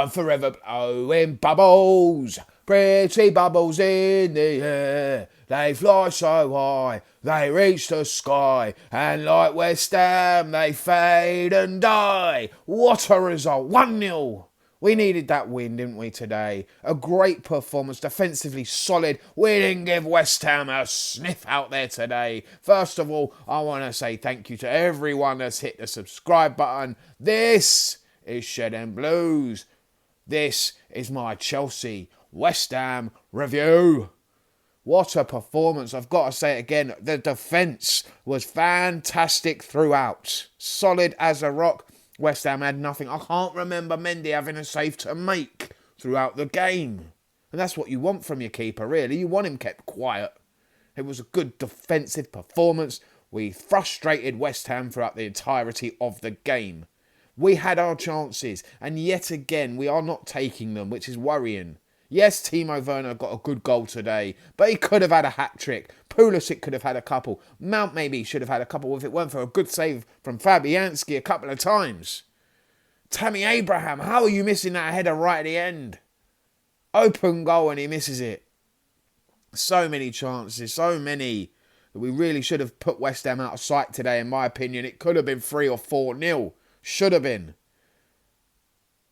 I'm forever blowing bubbles, pretty bubbles in the air. They fly so high, they reach the sky, and like West Ham, they fade and die. What a result, 1-0. We needed that win, didn't we, today? A great performance, defensively solid. We didn't give West Ham a sniff out there today. First of all, I want to say thank you to everyone that's hit the subscribe button. This is Shed and Blues. This is my Chelsea West Ham review. What a performance. I've got to say it again. The defence was fantastic throughout. Solid as a rock. West Ham had nothing. I can't remember Mendy having a save to make throughout the game. And that's what you want from your keeper, really. You want him kept quiet. It was a good defensive performance. We frustrated West Ham throughout the entirety of the game. We had our chances, and yet again, we are not taking them, which is worrying. Yes, Timo Werner got a good goal today, but he could have had a hat-trick. Pulisic could have had a couple. Mount maybe should have had a couple if it weren't for a good save from Fabianski a couple of times. Tammy Abraham, how are you missing that header right at the end? Open goal and he misses it. So many chances, so many that we really should have put West Ham out of sight today, in my opinion. It could have been 3 or 4-0. Should have been.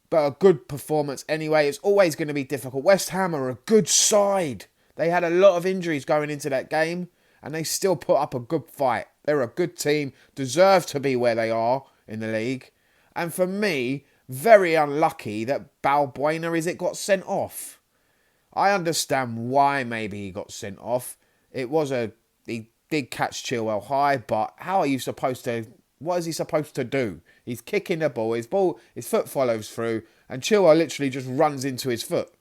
But a good performance anyway. It's always going to be difficult. West Ham are a good side. They had a lot of injuries going into that game, and they still put up a good fight. They're a good team. Deserve to be where they are in the league. And for me, very unlucky that Balbuena got sent off. I understand why maybe he got sent off. He did catch Chilwell high, but how are you supposed to... What is he supposed to do? He's kicking the ball, his foot follows through, and Chilwell literally just runs into his foot.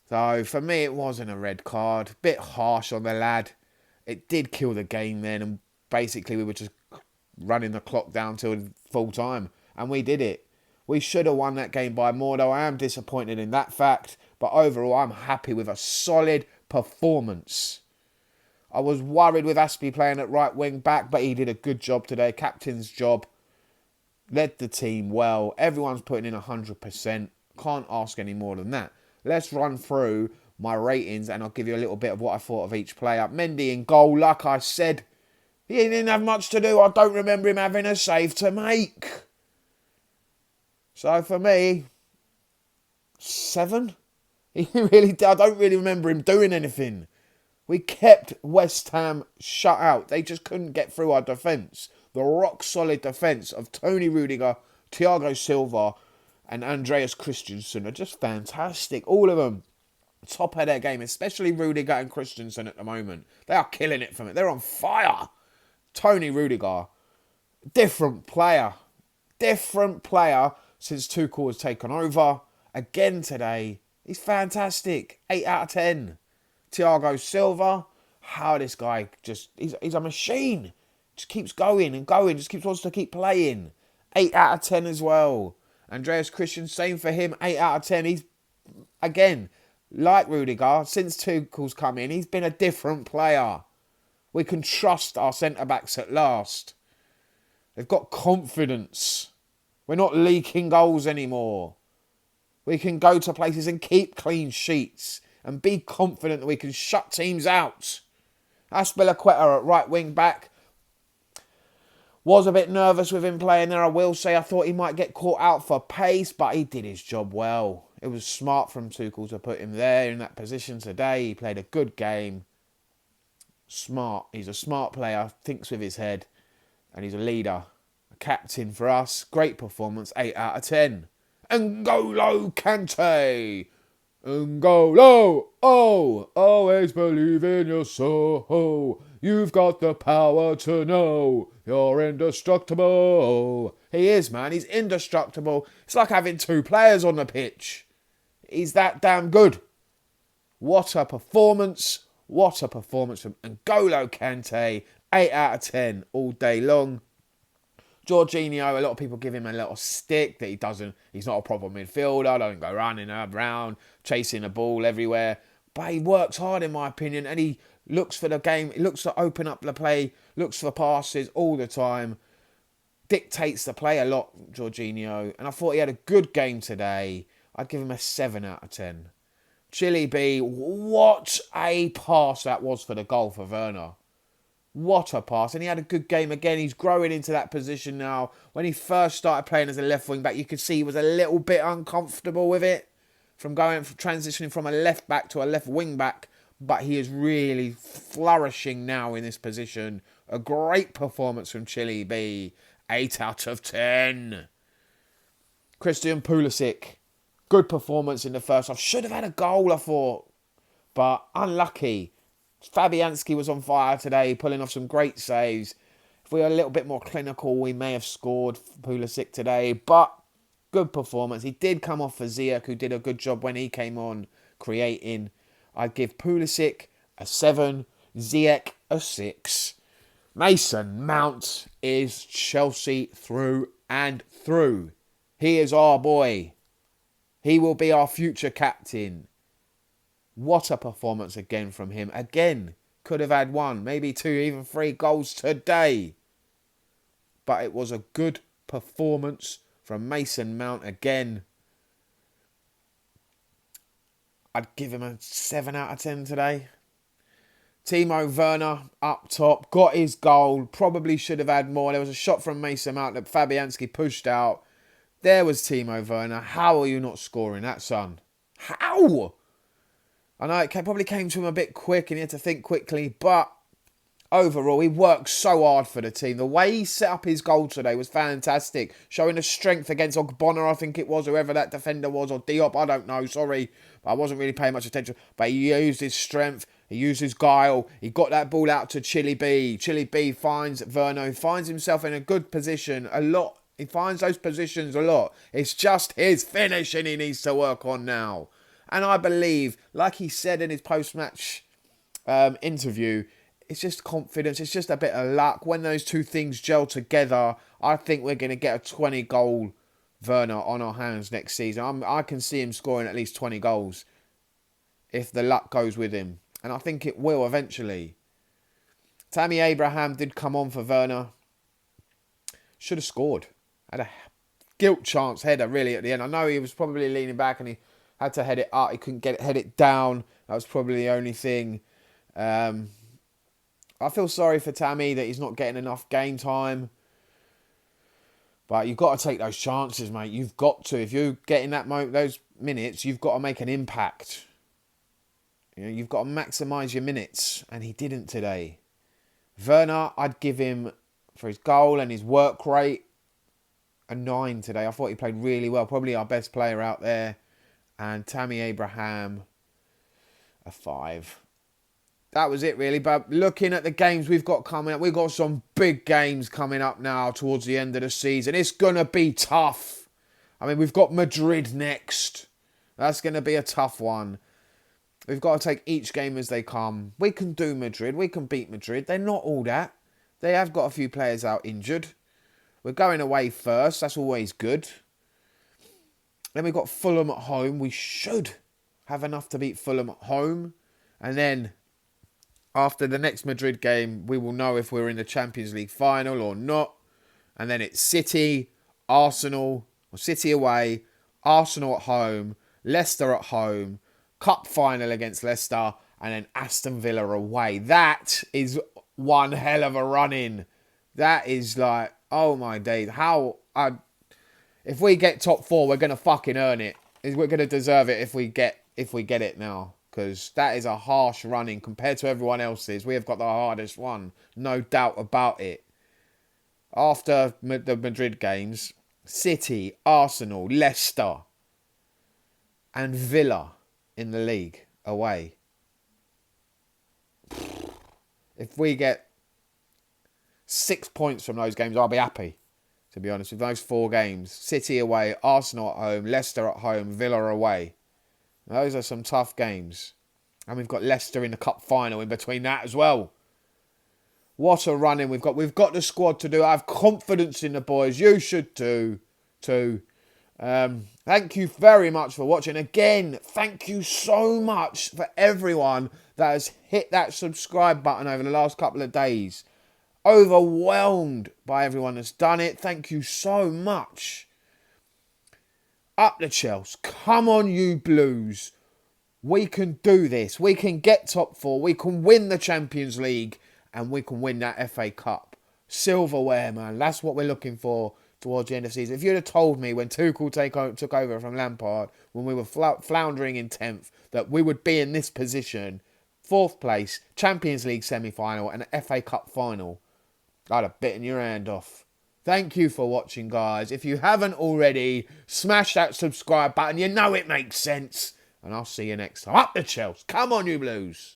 So, for me, it wasn't a red card. Bit harsh on the lad. It did kill the game then, and basically we were just running the clock down till full time, and we did it. We should have won that game by more, though I am disappointed in that fact, but overall I'm happy with a solid performance. I was worried with Aspie playing at right wing back, but he did a good job today. Captain's job. Led the team well. Everyone's putting in 100%. Can't ask any more than that. Let's run through my ratings and I'll give you a little bit of what I thought of each player. Mendy in goal, like I said. He didn't have much to do. I don't remember him having a save to make. So for me, 7. I don't really remember him doing anything. We kept West Ham shut out. They just couldn't get through our defence. The rock-solid defence of Tony Rudiger, Thiago Silva and Andreas Christensen are just fantastic. All of them top of their game, especially Rudiger and Christensen at the moment. They are killing it from it. They're on fire. Tony Rudiger, different player. Different player since Tuchel has taken over. Again today, he's fantastic. 8 out of 10. Thiago Silva, how this guy he's a machine. Just keeps going and going, just wants to keep playing. 8 out of 10 as well. Andreas Christian, same for him, 8 out of 10. He's, again, like Rudiger, since Tuchel's come in, he's been a different player. We can trust our centre-backs at last. They've got confidence. We're not leaking goals anymore. We can go to places and keep clean sheets and be confident that we can shut teams out. Azpilicueta at right wing back. Was a bit nervous with him playing there. I will say I thought he might get caught out for pace, but he did his job well. It was smart from Tuchel to put him there in that position today. He played a good game. Smart. He's a smart player, thinks with his head, and he's a leader. A captain for us. Great performance, 8 out of 10. N'Golo Kante. N'Golo, oh, always believe in your soul. You've got the power to know you're indestructible. He is, man. He's indestructible. It's like having 2 players on the pitch. He's that damn good. What a performance. What a performance from N'Golo Kante. 8 out of 10 all day long. Jorginho, a lot of people give him a little stick that he's not a proper midfielder, doesn't go running around, chasing the ball everywhere. But he works hard, in my opinion, and he looks for the game, he looks to open up the play, looks for passes all the time. dictates the play a lot, Jorginho. And I thought he had a good game today. I'd give him a 7 out of 10. Chile B, what a pass that was for the goal for Werner. What a pass. And he had a good game again. He's growing into that position now. When he first started playing as a left wing back, you could see he was a little bit uncomfortable with it. Transitioning from a left back to a left wing back. But he is really flourishing now in this position. A great performance from Chile B. 8 out of 10. Christian Pulisic. Good performance in the first half. Should have had a goal, I thought. But unlucky. Fabianski was on fire today, pulling off some great saves. If we were a little bit more clinical, we may have scored Pulisic today. But good performance. He did come off for Ziyech, who did a good job when he came on creating. I'd give Pulisic a 7. Ziyech a 6. Mason Mount is Chelsea through and through. He is our boy. He will be our future captain. What a performance again from him. Again, could have had 1, maybe 2, even 3 goals today. But it was a good performance from Mason Mount again. I'd give him a 7 out of 10 today. Timo Werner up top, got his goal. Probably should have had more. There was a shot from Mason Mount that Fabianski pushed out. There was Timo Werner. How are you not scoring that, son? How? I know it probably came to him a bit quick and he had to think quickly, but overall, he worked so hard for the team. The way he set up his goal today was fantastic. Showing the strength against Ogbonna, I think it was, whoever that defender was, or Diop, I don't know, sorry. I wasn't really paying much attention. But he used his strength, he used his guile, he got that ball out to Chile B. Chile B finds Werner, finds himself in a good position a lot. He finds those positions a lot. It's just his finishing he needs to work on now. And I believe, like he said in his post-match interview, it's just confidence. It's just a bit of luck. When those two things gel together, I think we're going to get a 20-goal Werner on our hands next season. I can see him scoring at least 20 goals if the luck goes with him. And I think it will eventually. Tammy Abraham did come on for Werner. Should have scored. Had a guilt chance header really at the end. I know he was probably leaning back and he had to head it up. He couldn't head it down. That was probably the only thing. I feel sorry for Tammy that he's not getting enough game time. But you've got to take those chances, mate. You've got to. If you're getting those minutes, you've got to make an impact. You know, you've got to maximise your minutes. And he didn't today. Werner, I'd give him, for his goal and his work rate, a 9 today. I thought he played really well. Probably our best player out there. And Tammy Abraham, a 5. That was it really. But looking at the games we've got coming up, we've got some big games coming up now towards the end of the season. It's going to be tough. I mean, we've got Madrid next. That's going to be a tough one. We've got to take each game as they come. We can do Madrid. We can beat Madrid. They're not all that. They have got a few players out injured. We're going away first. That's always good. Then we've got Fulham at home. We should have enough to beat Fulham at home. And then after the next Madrid game, we will know if we're in the Champions League final or not. And then it's City, Arsenal, or City away, Arsenal at home, Leicester at home, Cup final against Leicester, and then Aston Villa away. That is one hell of a run-in. That is like, oh my days. If we get top 4, we're going to fucking earn it. We're going to deserve it if we get it now. Because that is a harsh running compared to everyone else's. We have got the hardest one. No doubt about it. After the Madrid games, City, Arsenal, Leicester, and Villa in the league away. If we get 6 points from those games, I'll be happy. To be honest, with those 4 games. City away, Arsenal at home, Leicester at home, Villa away. Those are some tough games. And we've got Leicester in the cup final in between that as well. What a run-in we've got. We've got the squad to do. I have confidence in the boys. You should too. Thank you very much for watching. Again, thank you so much for everyone that has hit that subscribe button over the last couple of days. Overwhelmed by everyone that's done it. Thank you so much. Up the Chelsea. Come on, you Blues. We can do this. We can get top four. We can win the Champions League. And we can win that FA Cup. Silverware, man. That's what we're looking for towards the end of the season. If you'd have told me when Tuchel took over from Lampard, when we were floundering in 10th, that we would be in this position, 4th place, Champions League semi-final and an FA Cup final, I'd have bitten your hand off. Thank you for watching, guys. If you haven't already, smash that subscribe button. You know it makes sense. And I'll see you next time. Up the Chelsea. Come on, you Blues.